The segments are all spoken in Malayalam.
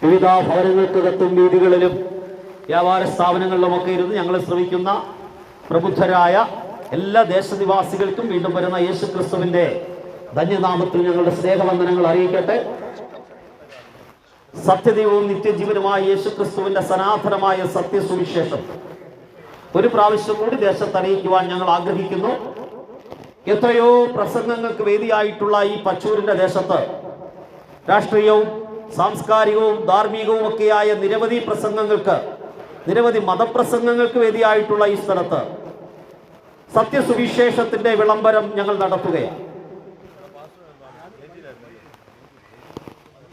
വിവിധ ഭവനങ്ങൾക്കകത്തും വീടുകളിലും വ്യാപാര സ്ഥാപനങ്ങളിലുമൊക്കെ ഇരുന്ന് ഞങ്ങൾ ശ്രമിക്കുന്ന പ്രബുദ്ധരായ എല്ലാ ദേശനിവാസികൾക്കും വീണ്ടും വരുന്ന യേശു ക്രിസ്തുവിന്റെ ധന്യനാമത്തിൽ ഞങ്ങളുടെ സ്നേഹവന്ദനങ്ങൾ അറിയിക്കട്ടെ. സത്യദൈവവും നിത്യജീവനുമായ യേശു ക്രിസ്തുവിന്റെ സനാതനമായ സത്യസുവിശേഷം ഒരു പ്രാവശ്യം കൂടി ദേശത്ത് അറിയിക്കുവാൻ ഞങ്ങൾ ആഗ്രഹിക്കുന്നു. എത്രയോ പ്രസംഗങ്ങൾക്ക് വേദിയായിട്ടുള്ള ഈ പച്ചൂരിന്റെ ദേശത്ത് രാഷ്ട്രീയവും സാംസ്കാരികവും ധാർമ്മികവും ഒക്കെയായ നിരവധി പ്രസംഗങ്ങൾക്ക്, നിരവധി മതപ്രസംഗങ്ങൾക്ക് വേദിയായിട്ടുള്ള ഈ സ്ഥലത്ത് സത്യസുവിശേഷത്തിന്റെ വിളംബരം ഞങ്ങൾ നടത്തുകയാണ്.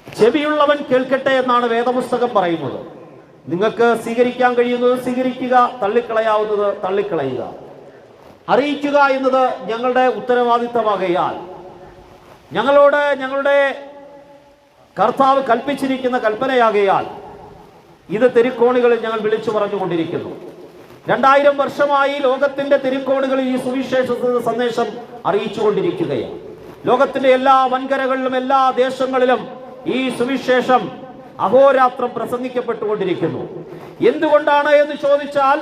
ചെവിയുള്ളവൻ കേൾക്കട്ടെ എന്നാണ് വേദപുസ്തകം പറയുന്നത്. നിങ്ങൾക്ക് സ്വീകരിക്കാൻ കഴിയുന്നത് സ്വീകരിക്കുക, തള്ളിക്കളയാവുന്നത് തള്ളിക്കളയുക. അറിയിക്കുക എന്നത് ഞങ്ങളുടെ ഉത്തരവാദിത്തമാകയാൽ ഞങ്ങളോട് ഞങ്ങളുടെ കർത്താവ് കൽപ്പിച്ചിരിക്കുന്ന കൽപ്പനയാകയാൽ ഇത് തെരുക്കോണുകളിൽ ഞങ്ങൾ വിളിച്ചു പറഞ്ഞുകൊണ്ടിരിക്കുന്നു. 2000 വർഷമായി ലോകത്തിന്റെ തെരുക്കോണുകളിൽ ഈ സുവിശേഷ സന്ദേശം അറിയിച്ചുകൊണ്ടിരിക്കുകയാണ്. ലോകത്തിന്റെ എല്ലാ വൻകരകളിലും എല്ലാ ദേശങ്ങളിലും ഈ സുവിശേഷം അഹോരാത്രം പ്രസംഗിക്കപ്പെട്ടുകൊണ്ടിരിക്കുന്നു. എന്തുകൊണ്ടാണ് എന്ന് ചോദിച്ചാൽ,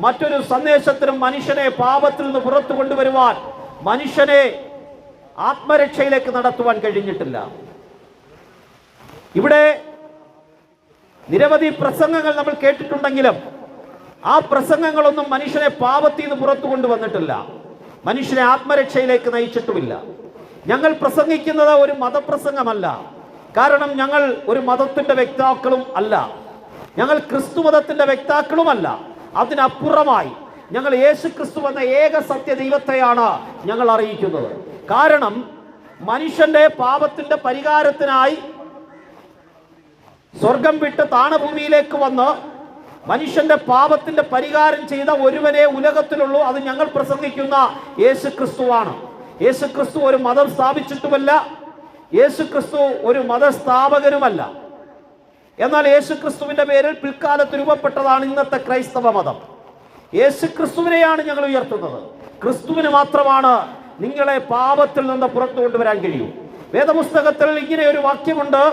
മറ്റൊരു സന്ദേശത്തിനും മനുഷ്യനെ പാപത്തിൽ നിന്ന് പുറത്തു കൊണ്ടുവരുവാൻ, മനുഷ്യനെ ആത്മരക്ഷയിലേക്ക് നടത്തുവാൻ കഴിഞ്ഞിട്ടില്ല. ഇവിടെ നിരവധി പ്രസംഗങ്ങൾ നമ്മൾ കേട്ടിട്ടുണ്ടെങ്കിലും ആ പ്രസംഗങ്ങളൊന്നും മനുഷ്യനെ പാപത്തിൽ നിന്ന് പുറത്തു കൊണ്ടുവന്നിട്ടില്ല, മനുഷ്യനെ ആത്മരക്ഷയിലേക്ക് നയിച്ചിട്ടുമില്ല. ഞങ്ങൾ പ്രസംഗിക്കുന്നത് ഒരു മതപ്രസംഗമല്ല. കാരണം ഞങ്ങൾ ഒരു മതത്തിന്റെ വക്താക്കളും അല്ല, ഞങ്ങൾ ക്രിസ്തു മതത്തിന്റെ വക്താക്കളുമല്ല. അതിനപ്പുറമായി ഞങ്ങൾ യേശു ക്രിസ്തു എന്ന ഏക സത്യ ദൈവത്തെയാണ് ഞങ്ങൾ അറിയിക്കുന്നത്. കാരണം മനുഷ്യന്റെ പാപത്തിന്റെ പരിഹാരത്തിനായി സ്വർഗം വിട്ട് താണഭൂമിയിലേക്ക് വന്ന് മനുഷ്യന്റെ പാപത്തിന്റെ പരിഹാരം ചെയ്ത ഒരുവനെ ഉലകത്തിലുള്ളൂ. അത് ഞങ്ങൾ പ്രസംഗിക്കുന്ന യേശു ക്രിസ്തുവാണ്. യേശു ക്രിസ്തു ഒരു മതം സ്ഥാപിച്ചിട്ടുമല്ല, യേശു ക്രിസ്തു ഒരു മതസ്ഥാപകനുമല്ല. എന്നാൽ യേശു ക്രിസ്തുവിന്റെ പേരിൽ പിൽക്കാലത്ത് രൂപപ്പെട്ടതാണ് ഇന്നത്തെ ക്രൈസ്തവ മതം. യേശു ക്രിസ്തുവിനെയാണ് ഞങ്ങൾ ഉയർത്തുന്നത്. ക്രിസ്തുവിന് മാത്രമാണ് നിങ്ങളെ പാപത്തിൽ നിന്ന് പുറത്തു കൊണ്ടുവരാൻ കഴിയൂ. വേദപുസ്തകത്തിൽ ഇങ്ങനെ ഒരു വാക്യമുണ്ട്: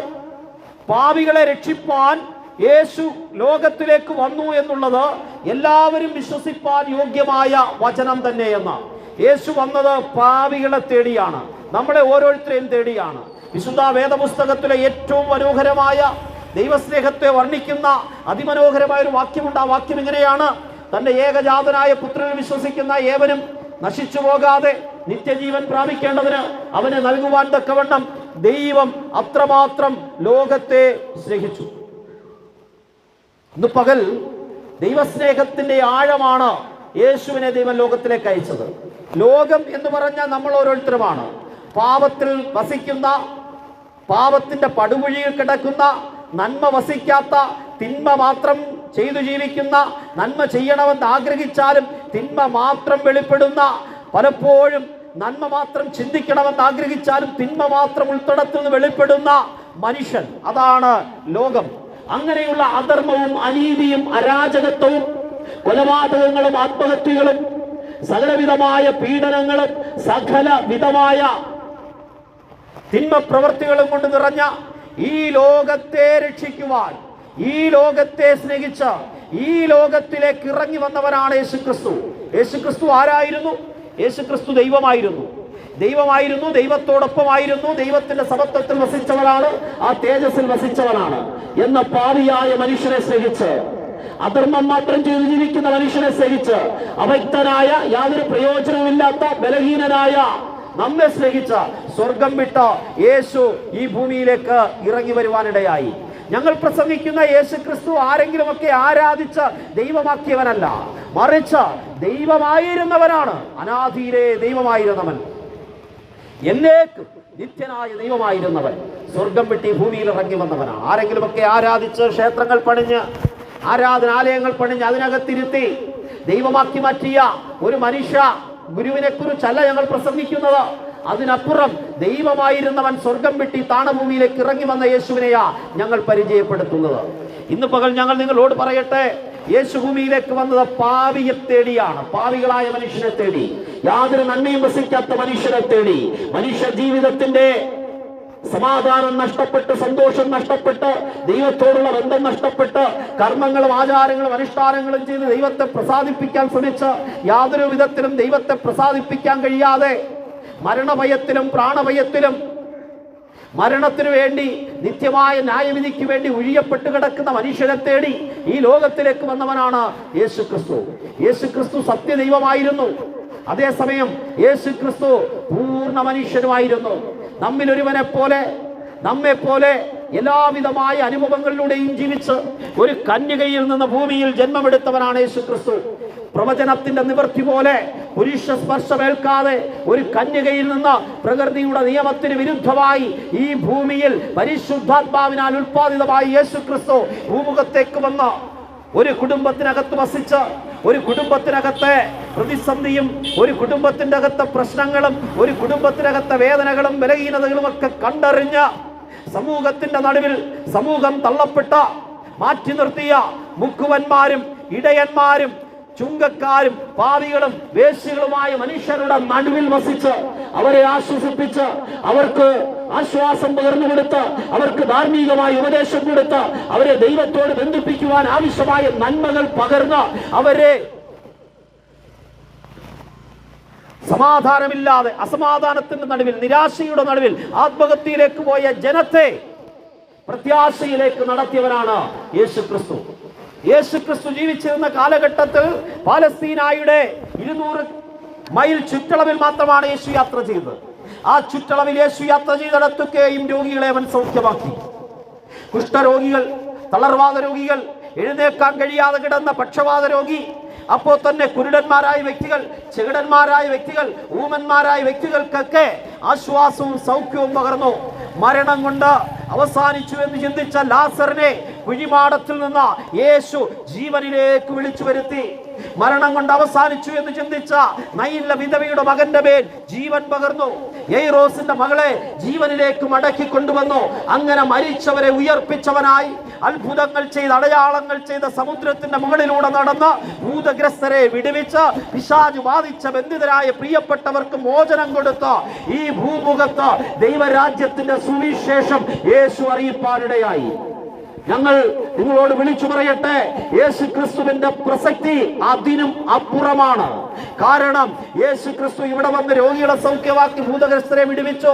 പാപികളെ രക്ഷിപ്പാൻ യേശു ലോകത്തിലേക്ക് വന്നു എന്നുള്ളത് എല്ലാവരും വിശ്വസിപ്പാൻ യോഗ്യമായ വചനം തന്നെ എന്ന്. യേശു വന്നത് പാപികളെ തേടിയാണ്, നമ്മളെ ഓരോരുത്തരെയും തേടിയാണ്. വിശുദ്ധ വേദപുസ്തകത്തിലെ ഏറ്റവും മനോഹരമായ ദൈവസ്നേഹത്തെ വർണ്ണിക്കുന്ന അതിമനോഹരമായ ഒരു വാക്യമുണ്ട്. ആ വാക്യം ഇങ്ങനെയാണ്: തന്റെ ഏകജാതനായ പുത്രനിൽ വിശ്വസിക്കുന്ന ഏവനും നശിച്ചു പോകാതെ നിത്യജീവൻ പ്രാപിക്കേണ്ടതിന് അവനെ നൽകുവാൻ തക്കവണ്ണം ദൈവം അത്രമാത്രം ലോകത്തെ സ്നേഹിച്ചു. ഇന്ന് പകൽ ദൈവസ്നേഹത്തിന്റെ ആഴമാണ് യേശുവിനെ ദൈവം ലോകത്തിലേക്ക് അയച്ചത്. ലോകം എന്ന് പറഞ്ഞാൽ നമ്മൾ ഓരോരുത്തരുമാണ്. പാപത്തിൽ വസിക്കുന്ന, പാപത്തിന്റെ പടുകുഴിയിൽ കിടക്കുന്ന, നന്മ വസിക്കാത്ത, തിന്മ മാത്രം ചെയ്തു ജീവിക്കുന്ന, നന്മ ചെയ്യണമെന്ന് ആഗ്രഹിച്ചാലും തിന്മ മാത്രം വെളിപ്പെടുന്ന, പലപ്പോഴും നന്മ മാത്രം ചിന്തിക്കണമെന്ന് ആഗ്രഹിച്ചാലും തിന്മ മാത്രം ഉൾത്തടത്തിൽ നിന്ന് വെളിപ്പെടുന്ന മനുഷ്യൻ, അതാണ് ലോകം. അങ്ങനെയുള്ള അധർമ്മവും അനീതിയും അരാജകത്വവും കൊലപാതകങ്ങളും ആത്മഹത്യകളും സകലവിധമായ പീഡനങ്ങളും സകല വിധമായ തിന്മ പ്രവൃത്തികളും കൊണ്ട് നിറഞ്ഞ ഈ ലോകത്തെ രക്ഷിക്കുവാൻ, ഈ ലോകത്തെ സ്നേഹിച്ച, ഈ ലോകത്തിലേക്ക് ഇറങ്ങി വന്നവനാണ് യേശു ക്രിസ്തു. യേശു ക്രിസ്തു ആരായിരുന്നു? യേശു ക്രിസ്തു ദൈവമായിരുന്നു. ദൈവമായിരുന്നു, ദൈവത്തോടൊപ്പമായിരുന്നു, ദൈവത്തിന്റെ സമത്വത്തിൽ വസിച്ചവനാണ്, ആ തേജസ്സിൽ വസിച്ചവനാണ്. എന്ന പാപിയായ മനുഷ്യനെ സ്നേഹിച്ച്, അധർമ്മം മാത്രം ചെയ്ത് ജീവിക്കുന്ന മനുഷ്യനെ സ്നേഹിച്ച്, അവ്യക്തനായ, യാതൊരു പ്രയോജനവുമില്ലാത്ത, ബലഹീനനായ നമ്മെ സ്നേഹിച്ച, സ്വർഗം വിട്ട യേശു ഈ ഭൂമിയിലേക്ക് ഇറങ്ങി വരുവാനിടയായി. ഞങ്ങൾ പ്രസംഗിക്കുന്ന യേശു ക്രിസ്തു ആരെങ്കിലുമൊക്കെ ആരാധിച്ച് ദൈവമാക്കിയവനല്ല, മറിച്ച് ദൈവമായിരുന്നവനാണ്. അനാദിയിലെ ദൈവമായിരുന്നവൻ, എന്നേക്കും നിത്യനായ ദൈവമായിരുന്നവൻ, സ്വർഗം വിട്ട് ഈ ഭൂമിയിൽ ഇറങ്ങി വന്നവനാണ്. ആരെങ്കിലുമൊക്കെ ആരാധിച്ച് ക്ഷേത്രങ്ങൾ പണിഞ്ഞ്, ആരാധനാലയങ്ങൾ പണിഞ്ഞ് അതിനകത്തിരുത്തി ദൈവമാക്കി മാറ്റിയ ഒരു മനുഷ്യ ഗുരുവിനെ കുറിച്ചല്ല ഞങ്ങൾ പ്രസംഗിക്കുന്നത്. അതിനപ്പുറം ദൈവമായിരുന്നവൻ സ്വർഗം വിട്ട് താണഭൂമിയിലേക്ക് ഇറങ്ങി വന്ന യേശുവിനെയാ ഞങ്ങൾ പരിചയപ്പെടുത്തുന്നത്. ഇന്ന് പകൽ ഞങ്ങൾ നിങ്ങളോട് പറയട്ടെ, യേശു ഭൂമിയിലേക്ക് വന്നത് പാപിയെ തേടിയാണ്, പാപികളായ മനുഷ്യനെ തേടി, യാതൊരു നന്മയും വസിക്കാത്ത മനുഷ്യനെ തേടി, മനുഷ്യ ജീവിതത്തിന്റെ സമാധാനം നഷ്ടപ്പെട്ട്, സന്തോഷം നഷ്ടപ്പെട്ട്, ദൈവത്തോടുള്ള ബന്ധം നഷ്ടപ്പെട്ട്, കർമ്മങ്ങളും ആചാരങ്ങളും അനുഷ്ഠാനങ്ങളും ചെയ്ത് ദൈവത്തെ പ്രസാദിപ്പിക്കാൻ ശ്രമിച്ച് യാതൊരു വിധത്തിലും ദൈവത്തെ പ്രസാദിപ്പിക്കാൻ കഴിയാതെ മരണഭയത്തിലും പ്രാണഭയത്തിലും മരണത്തിനു വേണ്ടി, നിത്യമായ ന്യായവിധിക്ക് വേണ്ടി ഒഴിയപ്പെട്ട് കിടക്കുന്ന മനുഷ്യരെ തേടി ഈ ലോകത്തിലേക്ക് വന്നവനാണ് യേശുക്രിസ്തു. യേശുക്രിസ്തു സത്യദൈവമായിരുന്നു. അതേസമയം യേശുക്രിസ്തു പൂർണ്ണ മനുഷ്യനുമായിരുന്നു. നമ്മെപ്പോലെ എല്ലാവിധമായ അനുഭവങ്ങളിലൂടെയും ജീവിച്ച് ഒരു കന്യകയിൽ നിന്ന് ഭൂമിയിൽ ജന്മമെടുത്തവനാണ് യേശുക്രിസ്തു. പ്രവചനത്തിന്റെ നിവൃത്തി പോലെ പുരുഷ സ്പർശമേൽക്കാതെ ഒരു കന്യകയിൽ നിന്ന് പ്രകൃതിയുടെ നിയമത്തിന് വിരുദ്ധമായി ഈ ഭൂമിയിൽ പരിശുദ്ധാത്മാവിനാൽ ഉൽപ്പാദിതമായി യേശുക്രിസ്തു ഭൂമുഖത്തേക്ക് വന്ന് ഒരു കുടുംബത്തിനകത്ത് വസിച്ച്, ഒരു കുടുംബത്തിനകത്തെ പ്രതിസന്ധിയും, ഒരു കുടുംബത്തിന്റെ അകത്തെ പ്രശ്നങ്ങളും, ഒരു കുടുംബത്തിനകത്തെ വേദനകളും ബലഹീനതകളും ഒക്കെ കണ്ടറിഞ്ഞ് സമൂഹത്തിന്റെ നടുവിൽ സമൂഹം തള്ളപ്പെട്ട, മാറ്റി നിർത്തിയ മുക്കുവന്മാരും ഇടയന്മാരും ചുങ്കക്കാരും പാവികളും വേശ്യകളുമായ മനുഷ്യരുടെ നടുവിൽ വസിച്ച് അവരെ ആശ്വസിപ്പിച്ച്, അവർക്ക് ആശ്വാസം പകർന്നു കൊടുത്ത്, അവർക്ക് ധാർമ്മികമായ ഉപദേശം കൊടുത്ത്, അവരെ ദൈവത്തോട് ബന്ധിപ്പിക്കുവാൻ ആവശ്യമായ നന്മകൾ പകർന്ന്, അവരെ സമാധാനമില്ലാതെ അസമാധാനത്തിന്റെ നടുവിൽ, നിരാശയുടെ നടുവിൽ ആത്മഹത്യയിലേക്ക് പോയ ജനത്തെ പ്രത്യാശയിലേക്ക് നടത്തിയവനാണ് യേശുക്രിസ്തു. യേശുക്രിസ്തു ജീവിച്ചിരുന്ന കാലഘട്ടത്തിൽ പാലസ്തീനായുടെ 200 മൈൽ ചുറ്റളവിൽ മാത്രമാണ് യേശു യാത്ര ചെയ്തത്. ആ ചുറ്റളവിൽ യേശു യാത്ര ചെയ്തിടത്തൊക്കെയും രോഗികളെ അവൻ സൗഖ്യമാക്കി. കുഷ്ഠരോഗികൾ, തളർവാദ രോഗികൾ, എഴുന്നേൽക്കാൻ കഴിയാതെ കിടന്ന പക്ഷവാത രോഗി, അപ്പോൾ തന്നെ കുരുടന്മാരായ വ്യക്തികൾ, ചെകിടന്മാരായ വ്യക്തികൾ, ഊമന്മാരായ വ്യക്തികൾക്കൊക്കെ ആശ്വാസവും സൗഖ്യവും പകർന്നു. മരണം കൊണ്ട് അവസാനിച്ചു എന്ന് ചിന്തിച്ച ലാസറിനെ കുഴിമാടത്തിൽ നിന്ന് യേശു ജീവനിലേക്ക് വിളിച്ചു വരുത്തി. മരണം കൊണ്ട് അവസാനിച്ചു എന്ന് ചിന്തിച്ച നയില്ല വിധവയുടെ മകന്റെ മേൽ ജീവൻ പകർന്നു. യൈറോസിന്റെ മകളെ ജീവനിലേക്ക് മടക്കി കൊണ്ടുവന്നു. അങ്ങനെ മരിച്ചവരെ ഉയർപ്പിച്ചവനായി, അത്ഭുതങ്ങൾ ചെയ്ത് അടയാളങ്ങൾ ചെയ്ത സമുദ്രത്തിന്റെ മുകളിലൂടെ നടന്ന് ഭൂതഗ്രസ്തരെ വിടുവിച്ച്, പിശാച് ബാധിച്ച ബന്ധിതരായ പ്രിയപ്പെട്ടവർക്ക് മോചനം കൊടുത്ത് ഈ ഭൂമുഖത്ത് ദൈവരാജ്യത്തിന്റെ സുവിശേഷം യേശു അറിയിപ്പാനിടയായി. ഞങ്ങൾ നിങ്ങളോട് വിളിച്ചു പറയട്ടെ, യേശു ക്രിസ്തുവിന്റെ പ്രസക്തി അതിനും അപ്പുറമാണ്. കാരണം യേശു ക്രിസ്തു ഇവിടെ വന്ന് രോഗികളെ സൗഖ്യമാക്കി, ഭൂതഗ്രസ്തരെ വിടുവിച്ചു,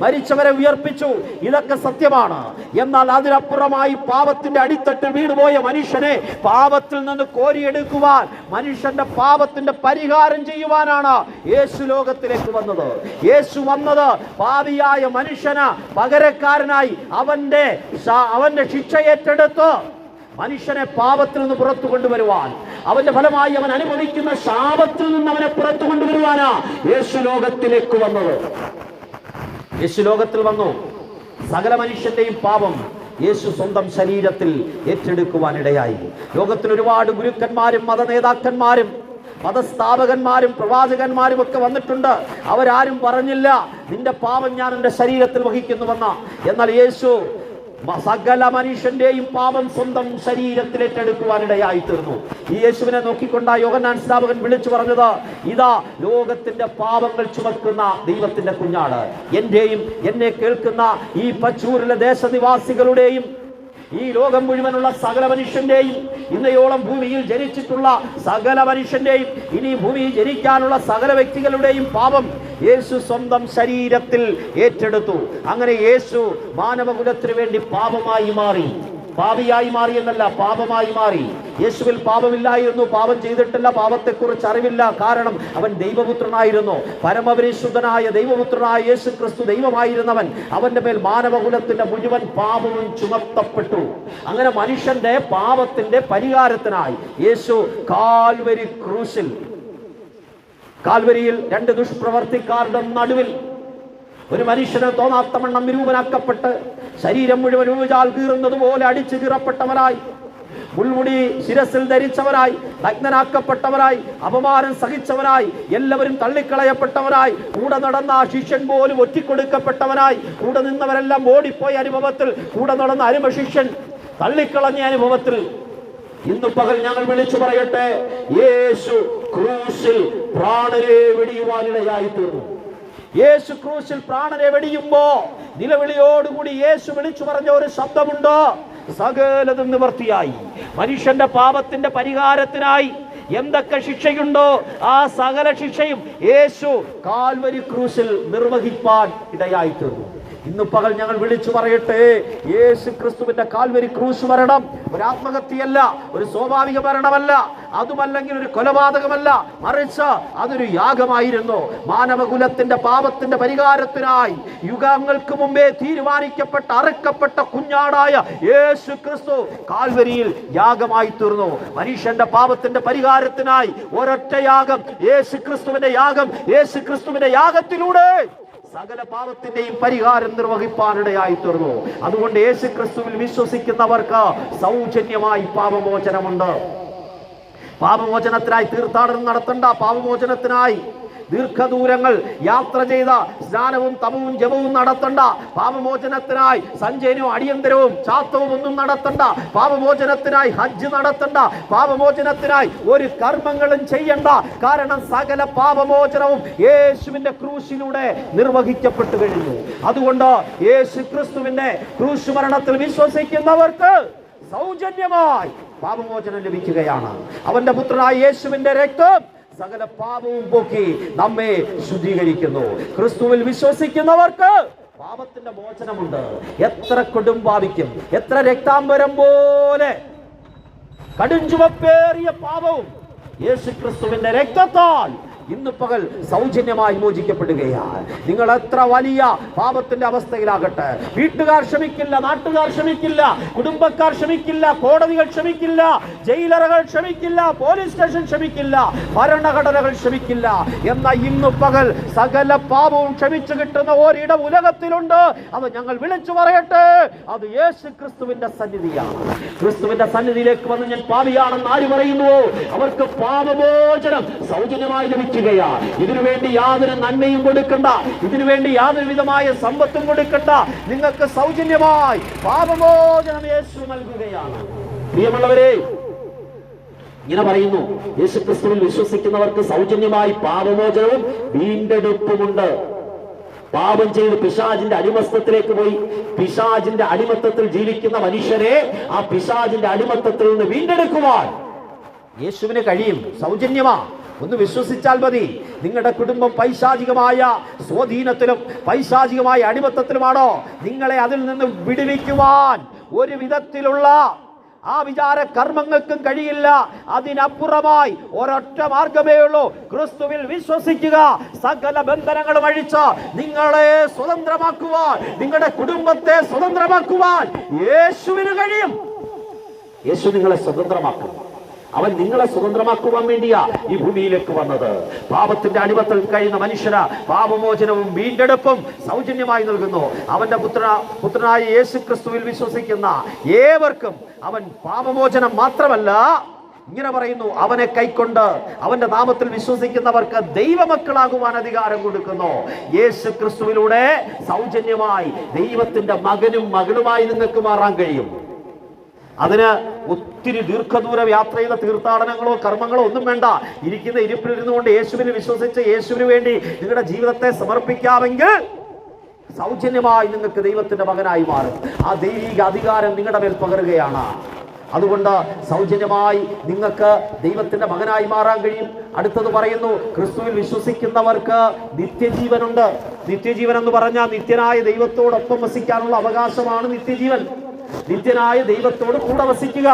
മരിച്ചവരെ ഉയർപ്പിച്ചു. ഇതൊക്കെ സത്യമാണ്. എന്നാൽ അതിനപ്പുറമായി പാപത്തിന്റെ അടിത്തട്ടിൽ വീണുപോയ മനുഷ്യനെ പാപത്തിൽ നിന്ന് കോരിയെടുക്കുവാൻ, മനുഷ്യന്റെ പാപത്തിന്റെ പരിഹാരം ചെയ്യുവാനാണ് യേശു ലോകത്തിലേക്ക് വന്നത്. യേശു വന്നത് പാപിയായ മനുഷ്യന് പകരക്കാരനായി അവന്റെ ശിക്ഷയെ ഏറ്റെടുത്ത് മനുഷ്യനെ പാപത്തിൽ നിന്ന് പുറത്തു കൊണ്ടുവരുവാൻ, അവന്റെ ഫലമായി അവൻ അനുഭവിക്കുന്ന ശാപത്തിൽ നിന്ന് അവനെ പുറത്തു കൊണ്ടുവരുവാനാ യേശു ലോകത്തിലേക്ക് വന്നത്. യേശു ലോകത്തിൽ വന്നു സകല മനുഷ്യന്റെയും പാപം യേശു സ്വന്തം ശരീരത്തിൽ ഏറ്റെടുക്കുവാനിടയായി. ലോകത്തിൽ ഒരുപാട് ഗുരുക്കന്മാരും മത നേതാക്കന്മാരും മതസ്ഥാപകന്മാരും പ്രവാചകന്മാരും ഒക്കെ വന്നിട്ടുണ്ട്. അവരാരും പറഞ്ഞില്ല നിന്റെ പാപം ഞാൻ എൻ്റെ ശരീരത്തിൽ വഹിക്കുന്നുവെന്ന. എന്നാൽ യേശു സകല മനുഷ്യന്റെയും പാപം സ്വന്തം ശരീരത്തിൽ ഏറ്റെടുക്കുവാനിടയായി തീർന്നു. ഈ യേശുവിനെ നോക്കിക്കൊണ്ട യോഹന്നാൻ സ്നാപകൻ വിളിച്ചു പറഞ്ഞത്, ഇതാ ലോകത്തിന്റെ പാപങ്ങൾ ചുമക്കുന്ന ദൈവത്തിന്റെ കുഞ്ഞാട്. എന്റെയും എന്നെ കേൾക്കുന്ന ഈ പച്ചൂരിലെ ദേശനിവാസികളുടെയും ഈ ലോകം മുഴുവനുള്ള സകല മനുഷ്യന്റെയും, ഇന്നയോളം ഭൂമിയിൽ ജനിച്ചിട്ടുള്ള സകല മനുഷ്യന്റെയും, ഇനി ഭൂമിയിൽ ജനിക്കാനുള്ള സകല വ്യക്തികളുടെയും പാപം യേശു സ്വന്തം ശരീരത്തിൽ ഏറ്റെടുത്തു. അങ്ങനെ യേശു മാനവകുലത്തിന് വേണ്ടി പാപമായി മാറി. പാപിയായി മാറി എന്നല്ല, പാപമായി മാറി. യേശുവിൽ പാപമില്ലായിരുന്നു, പാപം ചെയ്തിട്ടില്ല, പാപത്തെക്കുറിച്ച് അറിവില്ല. കാരണം അവൻ ദൈവപുത്രനായിരുന്നു. പരമപരിശുദ്ധനായ ദൈവപുത്രനായ യേശു ക്രിസ്തു ദൈവമായിരുന്നവൻ. അവന്റെ മേൽ മാനവകുലത്തിന്റെ മുഴുവൻ പാപവും ചുമത്തപ്പെട്ടു. അങ്ങനെ മനുഷ്യന്റെ പാപത്തിന്റെ പരിഹാരത്തിനായി യേശു കാൽവരിയിൽ 2 ദുഷ്പ്രവർത്തിക്കാരുടെ നടുവിൽ ഒരു മനുഷ്യന് തോന്നാത്തവണ്ണം വിരൂപനാക്കപ്പെട്ട്, ശരീരം മുഴുവൻ ഊജാൽ കീറുന്നത് പോലെ അടിച്ചു കീറപ്പെട്ടവരായി, മുൾമുടി ശിരസിൽ ധരിച്ചവരായി, നഗ്നനാക്കപ്പെട്ടവരായി, അപമാനം സഹിച്ചവരായി, എല്ലാവരും തള്ളിക്കളയപ്പെട്ടവരായി, കൂടെ നടന്ന ആ ശിഷ്യൻ പോലും ഒറ്റിക്കൊടുക്കപ്പെട്ടവനായി, കൂടെ നിന്നവരെല്ലാം ഓടിപ്പോയ അനുഭവത്തിൽ, കൂടെ നടന്ന അരുമ ശിഷ്യൻ തള്ളിക്കളഞ്ഞ അനുഭവത്തിൽ ഇന്ന് പകൽ ഞങ്ങൾ വിളിച്ചു പറയട്ടെ, യേശു ക്രൂശിൽ പ്രാണനെ വെടിയുവാനിടയായി തീർന്നു. യേശു ക്രൂശിൽ പ്രാണനെ വെടിയുമ്പോ നിലവിളിയോടുകൂടി യേശു വിളിച്ചു പറഞ്ഞ ഒരു ശബ്ദമുണ്ട്, സകലതും നിവർത്തിയായി. മനുഷ്യന്റെ പാപത്തിന്റെ പരിഹാരത്തിനായി എന്തൊക്കെ ശിക്ഷയുണ്ടോ ആ സകല ശിക്ഷയും യേശു കാൽവരി ക്രൂശിൽ നിർവഹിപ്പാൻ ഇടയായി തീർന്നു. ഇന്ന് പകൽ ഞങ്ങൾ വിളിച്ചു പറയട്ടെ, യേശു ക്രിസ്തുവിന്റെ കാൽവരി ക്രൂശ് മരണം ഒരു ആത്മഹത്യയല്ല, ഒരു സ്വാഭാവിക മരണമല്ല, അതുമല്ലെങ്കിൽ ഒരു കൊലപാതകമല്ല, മറിച്ച് അതൊരു യാഗമായിരുന്നു. മാനവകുലത്തിന്റെ പാപത്തിന്റെ പരിഹാരത്തിനായി യുഗങ്ങൾക്ക് മുമ്പേ തീരുമാനിക്കപ്പെട്ട അറുക്കപ്പെട്ട കുഞ്ഞാടായ യേശു ക്രിസ്തു കാൽവരിയിൽ യാഗമായി തീർന്നു. മനുഷ്യന്റെ പാപത്തിന്റെ പരിഹാരത്തിനായി ഒരൊറ്റ യാഗം, യേശു ക്രിസ്തുവിന്റെ യാഗം. യേശു ക്രിസ്തുവിന്റെ യാഗത്തിലൂടെ സകല പാപത്തിന്റെയും പരിഹാരം നിർവഹിപ്പാനിടയായി തീർന്നു. അതുകൊണ്ട് യേശു ക്രിസ്തുവിൽ വിശ്വസിക്കുന്നവർക്ക് സൗജന്യമായി പാപമോചനമുണ്ട്. പാപമോചനത്തിനായി തീർത്ഥാടനം നടത്തണ്ട, പാപമോചനത്തിനായി ദീർഘദൂരങ്ങൾ യാത്ര ചെയ്ത സ്നാനവും തപവും ജപവും നടത്തണ്ട, പാപമോചനത്തിനായി സഞ്ചയനവും അടിയന്തരവും ചാത്തവും ഒന്നും നടത്തണ്ട, പാപമോചനത്തിനായി ഹജ്ജ് നടത്തണ്ട, പാപമോചനത്തിനായി ഒരു കർമ്മങ്ങളും ചെയ്യണ്ട. കാരണം സകല പാപമോചനവും യേശുവിന്റെ ക്രൂശിലൂടെ നിർവഹിക്കപ്പെട്ടു കഴിഞ്ഞു. അതുകൊണ്ട് യേശു ക്രിസ്തുവിന്റെ ക്രൂശ് മരണത്തിൽ വിശ്വസിക്കുന്നവർക്ക് സൗജന്യമായി പാപമോചനം ലഭിക്കുകയാണ്. അവന്റെ പുത്രനായ യേശുവിന്റെ രക്തം സകല പാപവും പോക്കി നമ്മെ ശുദ്ധീകരിക്കുന്നു. ക്രിസ്തുവിൽ വിശ്വസിക്കുന്നവർക്ക് പാപത്തിന്റെ മോചനമുണ്ട്. എത്ര കൊടുംപാപിക്കും, എത്ര രക്താംബരം പോലെ കടുംചുവപ്പേറിയ പാപവും യേശു ക്രിസ്തുവിന്റെ രക്തത്താൽ ഇന്ന് പകൽ സൗജന്യമായി മോചിക്കപ്പെടുകയാണ്. നിങ്ങൾ എത്ര വലിയ പാപത്തിന്റെ അവസ്ഥയിലാകട്ടെ, വീട്ടുകാർ ക്ഷമിക്കില്ല, നാട്ടുകാർ ക്ഷമിക്കില്ല, കുടുംബക്കാർ ക്ഷമിക്കില്ല, കോടതികൾ ക്ഷമിക്കില്ല, ജയിലറകൾ ക്ഷമിക്കില്ല, പോലീസ് സ്റ്റേഷൻ ക്ഷമിക്കില്ല, ഭരണഘടനകൾ ക്ഷമിക്കില്ല. എന്നാൽ ഇന്ന് പകൽ സകല പാപവും ക്ഷമിച്ചു കിട്ടുന്ന ഒരിടം ഉലകത്തിലുണ്ട്. അത് ഞങ്ങൾ വിളിച്ചു പറയട്ടെ, അത് യേശു ക്രിസ്തുവിന്റെ സന്നിധിയാണ്. ക്രിസ്തുവിന്റെ സന്നിധിയിലേക്ക് വന്ന് ഞാൻ പാപിയാണെന്ന് ആര് പറയുന്നു, അവർക്ക് പാപമോചനം സൗജന്യമായി ലഭിച്ചു. ഇതിനുവേണ്ടി യാതൊരു നന്മയും കൊടുക്കണ്ട, ഇതിനുവേണ്ടി യാതൊരു വിധമായ സമ്പത്തും കൊടുക്കണ്ട. നിങ്ങൾക്ക് സൗജന്യമായി പാപമോചനം യേശു നൽകുകയാണ്. പ്രിയമുള്ളവരെ, ഇങ്ങനെ പറയുന്നു, യേശു ക്രിസ്തുവിൽ വിശ്വസിക്കുന്നവർക്ക് സൗജന്യമായി പാപമോചനവും വീണ്ടെടുപ്പുമുണ്ട്. പാപം ചെയ്ത് പിശാചിന്റെ അടിമത്തത്തിലേക്ക് പോയി പിശാചിന്റെ അടിമത്തത്തിൽ ജീവിക്കുന്ന മനുഷ്യരെ ആ പിശാചിന്റെ അടിമത്തത്തിൽ നിന്ന് വീണ്ടെടുക്കുവാൻ യേശുവിന് കഴിയും. സൗജന്യമാ, ഒന്ന് വിശ്വസിച്ചാൽ മതി. നിങ്ങളുടെ കുടുംബം പൈശാചികമായ സ്വാധീനത്തിലും പൈശാചികമായ അടിമത്തത്തിലുമാണോ, നിങ്ങളെ അതിൽ നിന്ന് വിടുവിക്കുവാൻ ഒരു വിധത്തിലുള്ള ആ വിചാര കർമ്മങ്ങൾക്കും കഴിയില്ല. അതിനപ്പുറമായി ഒരൊറ്റ മാർഗമേ ഉള്ളൂ, ക്രിസ്തുവിൽ വിശ്വസിക്കുക. സകല ബന്ധനങ്ങളും അഴിച്ച് നിങ്ങളെ സ്വതന്ത്രമാക്കുവാൻ, നിങ്ങളുടെ കുടുംബത്തെ സ്വതന്ത്രമാക്കുവാൻ യേശുവിന് കഴിയും. യേശു നിങ്ങളെ സ്വതന്ത്രമാക്കും. അവൻ നിങ്ങളെ സ്വതന്ത്രമാക്കുവാൻ വേണ്ടിയാ ഈ ഭൂമിയിലേക്ക് വന്നത്. പാപത്തിന്റെ അടിമത്തത്തിൽ കഴിയുന്ന മനുഷ്യന് പാപമോചനവും വീണ്ടെടുപ്പും സൗജന്യമായി നൽകുന്നു. അവന്റെ പുത്രനായ യേശു ക്രിസ്തുവിൽ വിശ്വസിക്കുന്ന ഏവർക്കും അവൻ പാപമോചനം മാത്രമല്ല, ഇങ്ങനെ പറയുന്നു, അവനെ കൈക്കൊണ്ട് അവന്റെ നാമത്തിൽ വിശ്വസിക്കുന്നവർക്ക് ദൈവമക്കളാകുവാൻ അധികാരം കൊടുക്കുന്നു. യേശു ക്രിസ്തുവിലൂടെ സൗജന്യമായി ദൈവത്തിന്റെ മകനും മകളുമായി നിങ്ങൾക്ക് മാറാൻ കഴിയും. അതിന് ഒത്തിരി ദീർഘദൂര യാത്ര ചെയ്ത തീർത്ഥാടനങ്ങളോ കർമ്മങ്ങളോ ഒന്നും വേണ്ട. ഇരിക്കുന്ന ഇരിപ്പിലിരുന്നു കൊണ്ട് യേശുവിനെ വിശ്വസിച്ച് യേശുവിന് വേണ്ടി നിങ്ങളുടെ ജീവിതത്തെ സമർപ്പിക്കാമെങ്കിൽ സൗജന്യമായി നിങ്ങൾക്ക് ദൈവത്തിന്റെ മകനായി മാറും. ആ ദൈവിക അധികാരം നിങ്ങളുടെ മേൽ പകരുകയാണ്. അതുകൊണ്ട് സൗജന്യമായി നിങ്ങൾക്ക് ദൈവത്തിന്റെ മകനായി മാറാൻ കഴിയും. അടുത്തത് പറയുന്നു, ക്രിസ്തുവിൽ വിശ്വസിക്കുന്നവർക്ക് നിത്യജീവനുണ്ട്. നിത്യജീവൻ എന്ന് പറഞ്ഞാൽ നിത്യനായ ദൈവത്തോടൊപ്പം വസിക്കാനുള്ള അവകാശമാണ് നിത്യജീവൻ. നിത്യനായ ദൈവത്തോട് കൂടെ വസിക്കുക,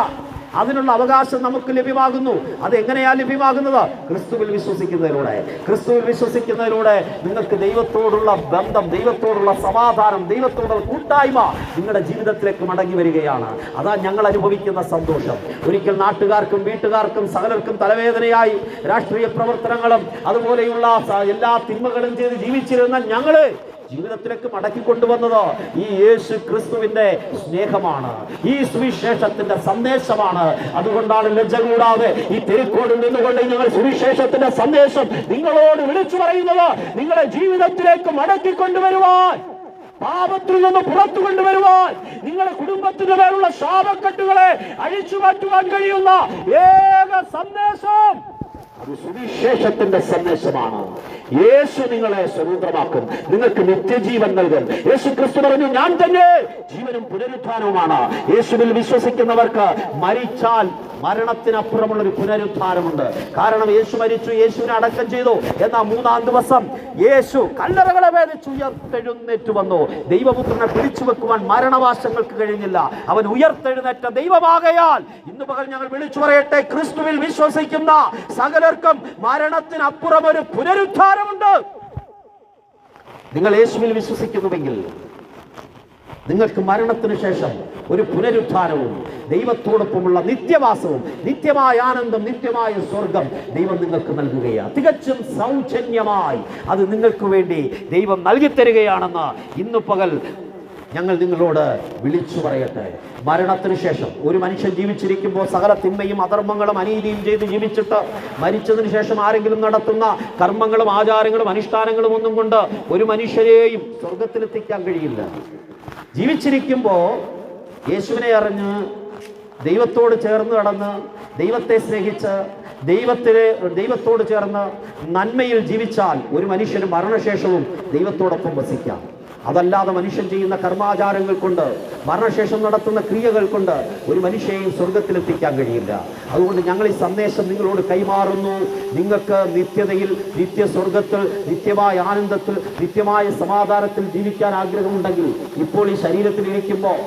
അതിനുള്ള അവകാശം നമുക്ക് ലഭ്യമാകുന്നു. അതെങ്ങനെയാ ലഭ്യമാകുന്നത്? ക്രിസ്തുവിൽ വിശ്വസിക്കുന്നതിലൂടെ. ക്രിസ്തുവിൽ വിശ്വസിക്കുന്നതിലൂടെ നിങ്ങൾക്ക് ദൈവത്തോടുള്ള ബന്ധം, ദൈവത്തോടുള്ള സമാധാനം, ദൈവത്തോടുള്ള കൂട്ടായ്മ നിങ്ങളുടെ ജീവിതത്തിലേക്ക് മടങ്ങി വരികയാണ്. അതാ ഞങ്ങൾ അനുഭവിക്കുന്ന സന്തോഷം. ഒരിക്കൽ നാട്ടുകാർക്കും വീട്ടുകാർക്കും സകലർക്കും തലവേദനയായി രാഷ്ട്രീയ പ്രവർത്തനങ്ങളും അതുപോലെയുള്ള എല്ലാ തിന്മകളും ചെയ്ത് ജീവിച്ചിരുന്ന ഞങ്ങള് ജീവിതത്തിലേക്ക് മടക്കി കൊണ്ടുവന്നത് ഈ യേശു ക്രിസ്തുവിന്റെ സ്നേഹമാണ്, ഈ സുവിശേഷത്തിന്റെ സന്ദേശമാണ്. അതുകൊണ്ടാണ് ലജ്ജ കൂടാതെ ഈ തിരുക്കോടിൽ നിന്നുകൊണ്ട് ഞങ്ങൾ സുവിശേഷത്തിന്റെ സന്ദേശം നിങ്ങളോട് വിളിച്ചു പറയുന്നത്. നിങ്ങളുടെ ജീവിതത്തിലേക്ക് മടക്കി കൊണ്ടുവരുവാൻ, പാപത്തിൽ നിന്ന് പുറത്തു കൊണ്ടുവരുവാൻ, നിങ്ങളുടെ കുടുംബത്തിന്റെ പേരുള്ള ശാപക്കെട്ടുകളെ അഴിച്ചു മാറ്റുവാൻ കഴിയുന്ന ഏക സന്ദേശം ഇത് സുവിശേഷത്തിന്റെ സന്ദേശമാണ്. യേശു നിങ്ങളെ സ്വതന്ത്രമാക്കും, നിങ്ങൾക്ക് നിത്യജീവൻ നൽകും. യേശു ക്രിസ്തു പറഞ്ഞു, ഞാൻ തന്നെ ജീവനും പുനരുത്ഥാനവുമാണ്. യേശുവിൽ വിശ്വസിക്കുന്നവർക്ക് മരിച്ചാൽ മരണത്തിനപ്പുറമുള്ള ഒരു പുനരുത്ഥാനമുണ്ട്. കാരണം യേശു മരിച്ചു, യേശുവിനെ അടക്കം ചെയ്തു. എന്നാൽ മൂന്നാം ദിവസം യേശു കല്ലറകളെ ഭേദിച്ച് ഉയർത്തെഴുന്നേറ്റ് വന്നു. ദൈവപുത്രനെ പിടിച്ചു വെക്കുവാൻ മരണവാസങ്ങൾക്ക് കഴിഞ്ഞില്ല. അവൻ ഉയർത്തെഴുന്നേറ്റ ദൈവമാകയാൽ ഇന്ന് പകൽ ഞങ്ങൾ വിളിച്ചു പറയട്ടെ, ക്രിസ്തുവിൽ വിശ്വസിക്കുന്ന സകലർക്കും മരണത്തിനപ്പുറം ഒരു പുനരുത്ഥാനമുണ്ട്. നിങ്ങൾ യേശുവിൽ വിശ്വസിക്കുന്നുവെങ്കിൽ നിങ്ങൾക്ക് മരണത്തിന് ശേഷം ഒരു പുനരുത്ഥാനവും ദൈവത്തോടൊപ്പമുള്ള നിത്യവാസവും നിത്യമായ ആനന്ദം, നിത്യമായ സ്വർഗം ദൈവം നിങ്ങൾക്ക് നൽകുകയാണ്. തികച്ചും സൗജന്യമായി അത് നിങ്ങൾക്ക് വേണ്ടി ദൈവം നൽകി തരികയാണെന്ന് ഇന്ന് പകൽ ഞങ്ങൾ നിങ്ങളോട് വിളിച്ചു പറയട്ടെ. മരണത്തിന് ശേഷം ഒരു മനുഷ്യൻ ജീവിച്ചിരിക്കുമ്പോൾ സകല തിന്മയും അധർമ്മങ്ങളും അനീതിയും ചെയ്ത് ജീവിച്ചിട്ട് മരിച്ചതിന് ശേഷം ആരെങ്കിലും നടത്തുന്ന കർമ്മങ്ങളും ആചാരങ്ങളും അനുഷ്ഠാനങ്ങളും ഒന്നും കൊണ്ട് ഒരു മനുഷ്യരെയും സ്വർഗത്തിലെത്തിക്കാൻ കഴിയില്ല. ജീവിച്ചിരിക്കുമ്പോൾ യേശുവിനെ അറിഞ്ഞ് ദൈവത്തോട് ചേർന്ന് കടന്ന് ദൈവത്തെ സ്നേഹിച്ച് ദൈവത്തോട് ചേർന്ന് നന്മയിൽ ജീവിച്ചാൽ ഒരു മനുഷ്യന് മരണശേഷവും ദൈവത്തോടൊപ്പം വസിക്കാം. അതല്ലാതെ മനുഷ്യൻ ചെയ്യുന്ന കർമാചാരങ്ങൾ കൊണ്ട്, മരണശേഷം നടത്തുന്ന ക്രിയകൾ കൊണ്ട് ഒരു മനുഷ്യയെയും സ്വർഗത്തിലെത്തിക്കാൻ കഴിയില്ല. അതുകൊണ്ട് ഞങ്ങൾ ഈ സന്ദേശം നിങ്ങളോട് കൈമാറുന്നു. നിങ്ങൾക്ക് നിത്യതയിൽ, നിത്യസ്വർഗത്തിൽ, നിത്യമായ ആനന്ദത്തിൽ, നിത്യമായ സമാധാനത്തിൽ ജീവിക്കാൻ ആഗ്രഹമുണ്ടെങ്കിൽ ഇപ്പോൾ ഈ ശരീരത്തിൽ ഇരിക്കുമ്പോൾ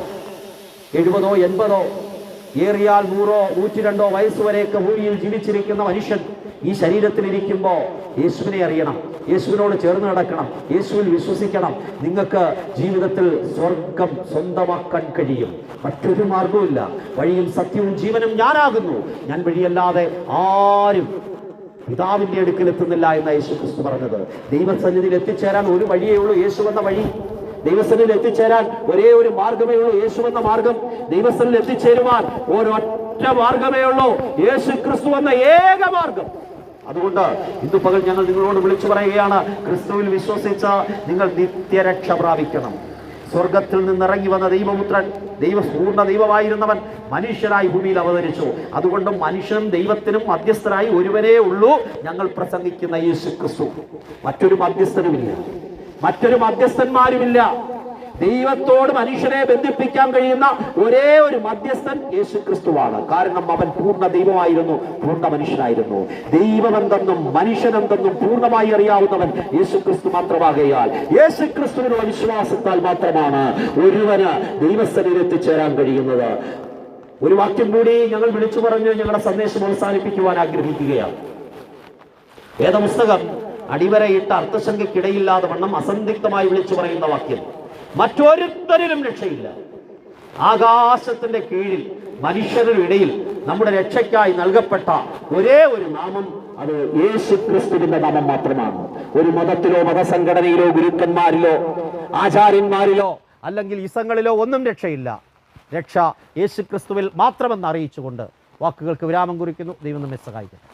70, 80, ഏറിയാൽ 100, 102 വയസ്സ് വരെയൊക്കെ ഭൂമിയിൽ ജീവിച്ചിരിക്കുന്ന മനുഷ്യൻ ഈ ശരീരത്തിലിരിക്കുമ്പോൾ യേശുവിനെ അറിയണം, യേശുവിനോട് ചേർന്ന് നടക്കണം, യേശുവിൽ വിശ്വസിക്കണം. നിങ്ങൾക്ക് ജീവിതത്തിൽ സ്വർഗം സ്വന്തമാക്കാൻ കഴിയും. മറ്റൊരു മാർഗവുമില്ല. വഴിയും സത്യവും ജീവനും ഞാനാകുന്നു, ഞാൻ വഴിയല്ലാതെ ആരും പിതാവിന്റെ അടുക്കൽ എത്തുന്നില്ല എന്ന യേശു ക്രിസ്തു പറഞ്ഞത്. ദൈവസന്നിധിയിൽ എത്തിച്ചേരാൻ ഒരു വഴിയേ ഉള്ളൂ, യേശു എന്ന വഴി. ദൈവസന്നിധിയിൽ എത്തിച്ചേരാൻ ഒരേ ഒരു മാർഗമേ ഉള്ളൂ, യേശു എന്ന മാർഗം. ദൈവസന്നിധിയിൽ എത്തിച്ചേരുവാൻ ഒരൊറ്റ മാർഗമേ ഉള്ളൂ, യേശു ക്രിസ്തു എന്ന ഏക മാർഗം. അതുകൊണ്ട് ഇന്ന് പകൽ ഞങ്ങൾ നിങ്ങളോട് വിളിച്ചു പറയുകയാണ്, ക്രിസ്തുവിൽ വിശ്വസിച്ച നിങ്ങൾ നിത്യരക്ഷ പ്രാപിക്കണം. സ്വർഗത്തിൽ നിന്നിറങ്ങി വന്ന ദൈവപുത്രൻ, പൂർണ്ണ ദൈവമായിരുന്നവൻ മനുഷ്യനായി ഭൂമിയിൽ അവതരിച്ചു. അതുകൊണ്ട് മനുഷ്യനും ദൈവത്തിനും മധ്യസ്ഥനായി ഒരുവനേ ഉള്ളൂ, ഞങ്ങൾ പ്രസംഗിക്കുന്ന യേശു ക്രിസ്തു. മറ്റൊരു മധ്യസ്ഥനുമില്ല, മറ്റൊരു മധ്യസ്ഥന്മാരുമില്ല. ദൈവത്തോട് മനുഷ്യനെ ബന്ധിപ്പിക്കാൻ കഴിയുന്ന ഒരേ ഒരു മധ്യസ്ഥൻ യേശു ക്രിസ്തുവാണ്. കാരണം അവൻ പൂർണ്ണ ദൈവമായിരുന്നു, പൂർണ്ണ മനുഷ്യനായിരുന്നു. ദൈവമെന്തെന്നും മനുഷ്യനെന്തെന്നും പൂർണ്ണമായി അറിയാവുന്നവൻ യേശു ക്രിസ്തു മാത്രമാകയാൽ യേശു ക്രിസ്തുവിനുള്ള വിശ്വാസത്താൽ മാത്രമാണ് ഒരുവന് ദൈവസ്ഥനിൽ എത്തിച്ചേരാൻ കഴിയുന്നത്. ഒരു വാക്യം കൂടി ഞങ്ങൾ വിളിച്ചു പറഞ്ഞ് ഞങ്ങളുടെ സന്ദേശം അവസാനിപ്പിക്കുവാൻ ആഗ്രഹിക്കുകയാണ്. വേദപുസ്തകം അടിവരയിട്ട അർത്ഥശങ്കയ്ക്കിടയില്ലാതെ വണ്ണം അസന്ദിഗ്ധമായി വിളിച്ചു പറയുന്ന വാക്യം, മറ്റൊരുത്തരിലും രക്ഷയില്ല. ആകാശത്തിന്റെ കീഴിൽ മനുഷ്യരുടെ ഇടയിൽ നമ്മുടെ രക്ഷയ്ക്കായി നൽകപ്പെട്ട ഒരേ ഒരു നാമം, അത് യേശു ക്രിസ്തുവിന്റെ നാമം മാത്രമാണ്. ഒരു മതത്തിലോ മതസംഘടനയിലോ ഗുരുക്കന്മാരിലോ ആചാര്യന്മാരിലോ അല്ലെങ്കിൽ ഇസങ്ങളിലോ ഒന്നും രക്ഷയില്ല. രക്ഷ യേശു ക്രിസ്തുവിൽ മാത്രമെന്ന് അറിയിച്ചുകൊണ്ട് വാക്കുകൾക്ക് വിരാമം കുറിക്കുന്നു. ദൈവം നമ്മെ സഹായിക്കട്ടെ.